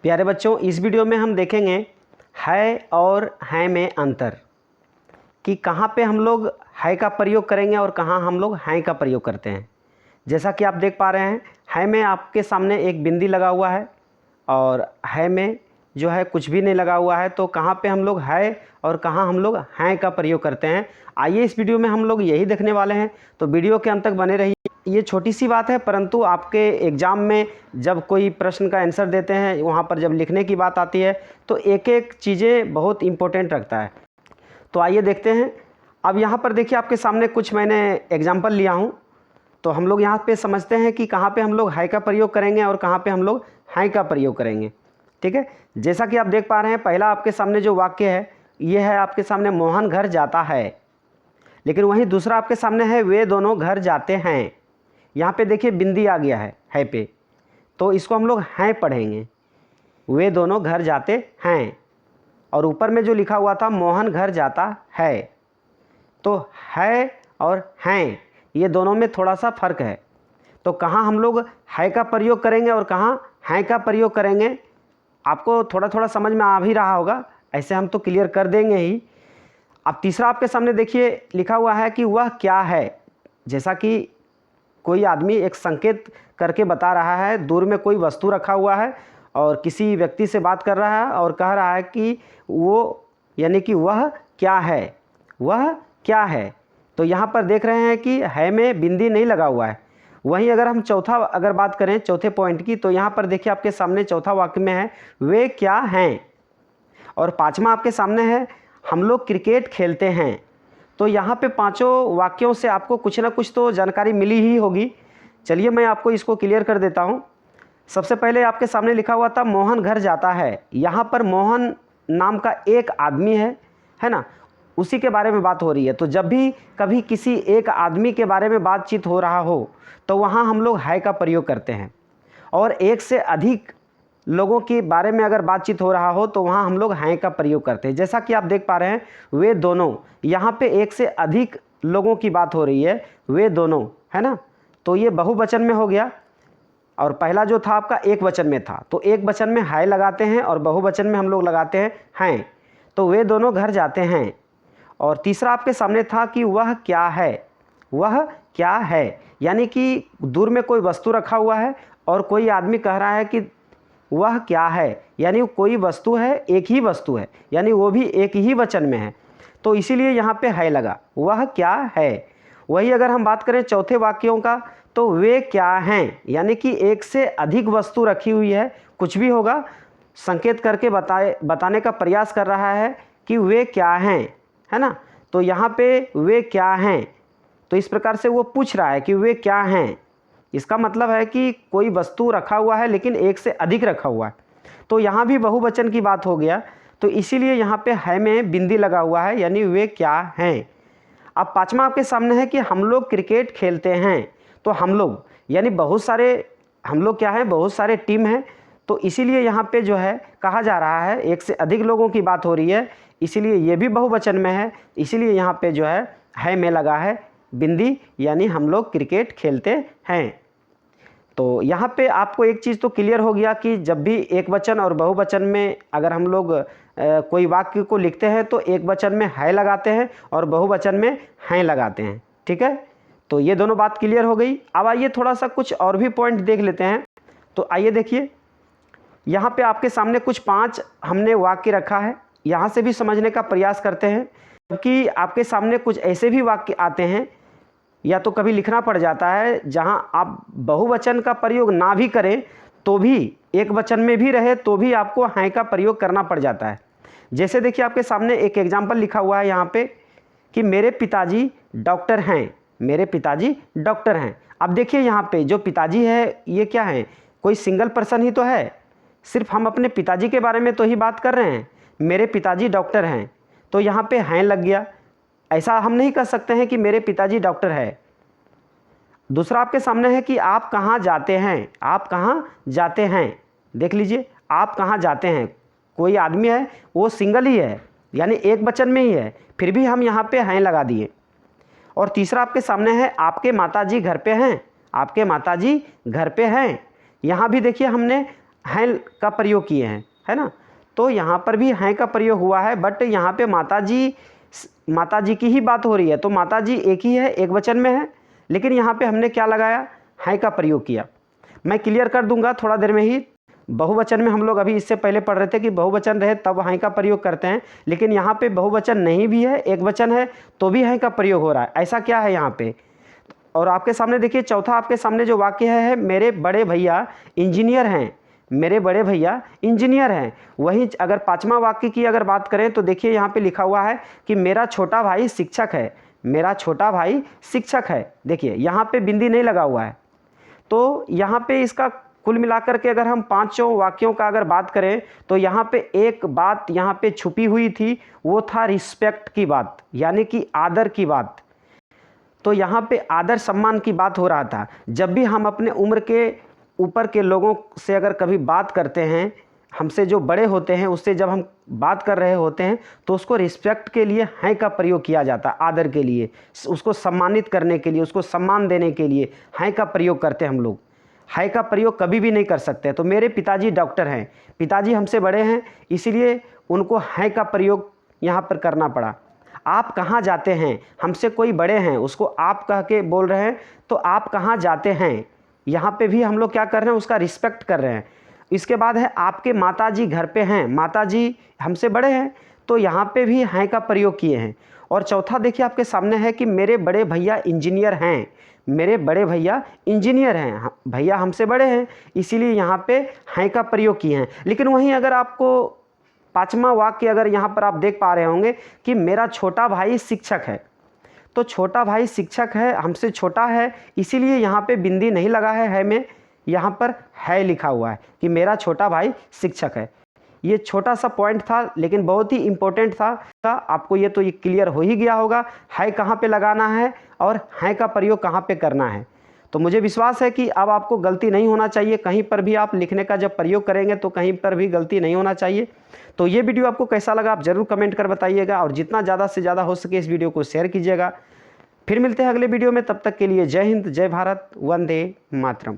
प्यारे बच्चों, इस वीडियो में हम देखेंगे है और हैं में अंतर, कि कहाँ पे हम लोग है का प्रयोग करेंगे और कहाँ हम लोग हैं का प्रयोग करते हैं। जैसा कि आप देख पा रहे हैं, है में आपके सामने एक बिंदी लगा हुआ है और है में जो है कुछ भी नहीं लगा हुआ है। तो कहाँ पे हम लोग है और कहाँ हम लोग हैं का प्रयोग करते हैं, आइए इस वीडियो में हम लोग यही देखने वाले हैं। तो वीडियो के अंत तक बने रहिए। ये छोटी सी बात है, परंतु आपके एग्ज़ाम में जब कोई प्रश्न का आंसर देते हैं, वहाँ पर जब लिखने की बात आती है तो एक एक चीज़ें बहुत इम्पोर्टेंट रखता है। तो आइए देखते हैं। अब यहाँ पर देखिए, आपके सामने कुछ मैंने एग्जाम्पल लिया हूँ। तो हम लोग यहाँ पे समझते हैं कि कहाँ पे हम लोग है का प्रयोग करेंगे और कहाँ पे हम लोग हैं का प्रयोग करेंगे। ठीक है, जैसा कि आप देख पा रहे हैं, पहला आपके सामने जो वाक्य है ये है आपके सामने मोहन घर जाता है। लेकिन वहीं दूसरा आपके सामने है वे दोनों घर जाते हैं। यहाँ पे देखिए बिंदी आ गया है पे, तो इसको हम लोग हैं पढ़ेंगे। वे दोनों घर जाते हैं और ऊपर में जो लिखा हुआ था मोहन घर जाता है। तो है और हैं ये दोनों में थोड़ा सा फ़र्क है। तो कहाँ हम लोग है का प्रयोग करेंगे और कहाँ हैं का प्रयोग करेंगे, आपको थोड़ा थोड़ा समझ में आ भी रहा होगा। ऐसे हम तो क्लियर कर देंगे ही। अब तीसरा आपके सामने देखिए लिखा हुआ है कि वह क्या है। जैसा कि कोई आदमी एक संकेत करके बता रहा है, दूर में कोई वस्तु रखा हुआ है और किसी व्यक्ति से बात कर रहा है और कह रहा है कि वो, यानी कि वह क्या है, वह क्या है। तो यहाँ पर देख रहे हैं कि है में बिंदी नहीं लगा हुआ है। वहीं अगर हम अगर बात करें चौथे पॉइंट की, तो यहाँ पर देखिए आपके सामने चौथा वाक्य में है वे क्या हैं, और पाँचवा आपके सामने है हम लोग क्रिकेट खेलते हैं। तो यहाँ पे पांचों वाक्यों से आपको कुछ ना कुछ तो जानकारी मिली ही होगी। चलिए मैं आपको इसको क्लियर कर देता हूँ। सबसे पहले आपके सामने लिखा हुआ था मोहन घर जाता है। यहाँ पर मोहन नाम का एक आदमी है ना, उसी के बारे में बात हो रही है। तो जब भी कभी किसी एक आदमी के बारे में बातचीत हो रहा हो तो वहाँ हम लोग है का प्रयोग करते हैं, और एक से अधिक लोगों के बारे में अगर बातचीत हो रहा हो तो वहाँ हम लोग हैं का प्रयोग करते हैं। जैसा कि आप देख पा रहे हैं वे दोनों, यहाँ पे एक से अधिक लोगों की बात हो रही है, वे दोनों, है ना। तो ये बहुवचन में हो गया और पहला जो था आपका एक वचन में था। तो एक वचन में है लगाते हैं और बहुवचन में हम लोग लगाते हैं। तो वे दोनों घर जाते हैं। और तीसरा आपके सामने था कि वह क्या है, वह क्या है, यानी कि दूर में कोई वस्तु रखा हुआ है और कोई आदमी कह रहा है कि वह क्या है, यानी कोई वस्तु है, एक ही वस्तु है, यानी वो भी एक ही वचन में है। तो इसीलिए यहाँ पे है लगा, वह क्या है। वही अगर हम बात करें चौथे वाक्यों का, तो वे क्या हैं, यानी कि एक से अधिक वस्तु रखी हुई है, कुछ भी होगा, संकेत करके बताने का प्रयास कर रहा है कि वे क्या हैं, है ना। तो यहाँ पे वे क्या हैं, तो इस प्रकार से वो पूछ रहा है कि वे क्या हैं। इसका मतलब है कि कोई वस्तु रखा हुआ है लेकिन एक से अधिक रखा हुआ है। तो यहाँ भी बहुवचन की बात हो गया, तो इसीलिए यहाँ पे है में बिंदी लगा हुआ है, यानी वे क्या हैं। अब पांचवा आपके सामने है कि हम लोग क्रिकेट खेलते हैं। तो हम लोग यानी बहुत सारे, हम लोग क्या है, बहुत सारे टीम हैं। तो इसीलिए यहाँ पे जो है कहा जा रहा है एक से अधिक लोगों की बात हो रही है, इसीलिए ये भी बहुवचन में है, इसीलिए यहाँ पे जो है में लगा है बिंदी, यानी हम लोग क्रिकेट खेलते हैं। तो यहाँ पे आपको एक चीज़ तो क्लियर हो गया कि जब भी एक वचन और बहुवचन में अगर हम लोग कोई वाक्य को लिखते हैं तो एक वचन में है लगाते हैं और बहुवचन में हैं लगाते हैं। ठीक है, तो ये दोनों बात क्लियर हो गई। अब आइए थोड़ा सा कुछ और भी पॉइंट देख लेते हैं। तो आइए देखिए, यहाँ पे आपके सामने कुछ 5 हमने वाक्य रखा है, यहाँ से भी समझने का प्रयास करते हैं। क्योंकि आपके सामने कुछ ऐसे भी वाक्य आते हैं, या तो कभी लिखना पड़ जाता है जहां आप बहुवचन का प्रयोग ना भी करें तो भी एक वचन में भी रहे तो भी आपको हैं का प्रयोग करना पड़ जाता है। जैसे देखिए आपके सामने एक एग्जाम्पल लिखा हुआ है यहाँ पे कि मेरे पिताजी डॉक्टर हैं, मेरे पिताजी डॉक्टर हैं। अब देखिए यहाँ पे जो पिताजी है ये क्या है, कोई सिंगल पर्सन ही तो है, सिर्फ हम अपने पिताजी के बारे में तो ही बात कर रहे हैं, मेरे पिताजी डॉक्टर हैं। तो यहाँ पे हैं लग गया। ऐसा हम नहीं कर सकते हैं कि मेरे पिताजी डॉक्टर है। दूसरा आपके सामने है कि आप कहाँ जाते हैं, आप कहाँ जाते हैं। देख लीजिए, आप कहाँ जाते हैं, कोई आदमी है, वो सिंगल ही है, यानी एक वचन में ही है, फिर भी हम यहाँ पे हैं लगा दिए। और तीसरा आपके सामने है आपके माताजी घर पे हैं, आपके माताजी घर पे हैं। यहाँ भी देखिए हमने हैं का प्रयोग किए हैं, है ना। तो यहाँ पर भी हैं का प्रयोग हुआ है, बट यहाँ पे माता जी की ही बात हो रही है, तो माता जी एक ही है, एक वचन में है, लेकिन यहाँ पे हमने क्या लगाया, हैं का प्रयोग किया। मैं क्लियर कर दूंगा थोड़ा देर में ही। बहुवचन में हम लोग अभी इससे पहले पढ़ रहे थे कि बहुवचन रहे तब हैं का प्रयोग करते हैं, लेकिन यहाँ पे बहुवचन नहीं भी है, एक वचन है, तो भी हैं का प्रयोग हो रहा है। ऐसा क्या है यहाँ पे। और आपके सामने देखिए चौथा आपके सामने जो वाक्य है मेरे बड़े भैया इंजीनियर हैं, मेरे बड़े भैया इंजीनियर हैं। वहीं अगर पांचवा वाक्य की अगर बात करें तो देखिए यहाँ पे लिखा हुआ है कि मेरा छोटा भाई शिक्षक है, मेरा छोटा भाई शिक्षक है। देखिए यहाँ पे बिंदी नहीं लगा हुआ है। तो यहाँ पे इसका कुल मिलाकर के अगर हम पांचों वाक्यों का अगर बात करें तो यहाँ पे एक बात यहाँ पे छुपी हुई थी, वो था रिस्पेक्ट की बात, यानी कि आदर की बात। तो यहाँ पे आदर सम्मान की बात हो रहा था। जब भी हम अपने उम्र के ऊपर के लोगों से अगर कभी बात करते हैं, हमसे जो बड़े होते हैं उससे जब हम बात कर रहे होते हैं तो उसको रिस्पेक्ट के लिए हैं का प्रयोग किया जाता है, आदर के लिए, उसको सम्मानित करने के लिए, उसको सम्मान देने के लिए हैं का प्रयोग करते हैं हम लोग। हैं का प्रयोग कभी भी नहीं कर सकते। तो मेरे पिताजी डॉक्टर हैं, पिताजी हमसे बड़े हैं, इसीलिए उनको हैं का प्रयोग यहाँ पर करना पड़ा। आप कहाँ जाते हैं, हमसे कोई बड़े हैं उसको आप कह के बोल रहे हैं, तो आप कहाँ जाते हैं, यहाँ पे भी हम लोग क्या कर रहे हैं, उसका रिस्पेक्ट कर रहे हैं। इसके बाद है आपके माताजी घर पे हैं, माताजी हमसे बड़े हैं, तो यहाँ पे भी हैं का प्रयोग किए हैं। और चौथा देखिए आपके सामने है कि मेरे बड़े भैया इंजीनियर हैं, मेरे बड़े भैया इंजीनियर हैं, भैया हमसे बड़े हैं, इसीलिए यहाँ पे हैं का प्रयोग किए हैं। लेकिन वहीं अगर आपको पांचवा वाक्य अगर यहाँ पर आप देख पा रहे होंगे कि मेरा छोटा भाई शिक्षक है, तो छोटा भाई शिक्षक है, हमसे छोटा है, इसीलिए यहाँ पे बिंदी नहीं लगा है में, यहाँ पर है लिखा हुआ है कि मेरा छोटा भाई शिक्षक है। ये छोटा सा पॉइंट था लेकिन बहुत ही इम्पोर्टेंट था। आपको ये तो ये क्लियर हो ही गया होगा है कहाँ पे लगाना है और हैं का प्रयोग कहाँ पे करना है। तो मुझे विश्वास है कि अब आपको गलती नहीं होना चाहिए, कहीं पर भी आप लिखने का जब प्रयोग करेंगे तो कहीं पर भी गलती नहीं होना चाहिए। तो ये वीडियो आपको कैसा लगा आप ज़रूर कमेंट कर बताइएगा, और जितना ज़्यादा से ज़्यादा हो सके इस वीडियो को शेयर कीजिएगा। फिर मिलते हैं अगले वीडियो में, तब तक के लिए जय हिंद, जय भारत, वंदे मातरम।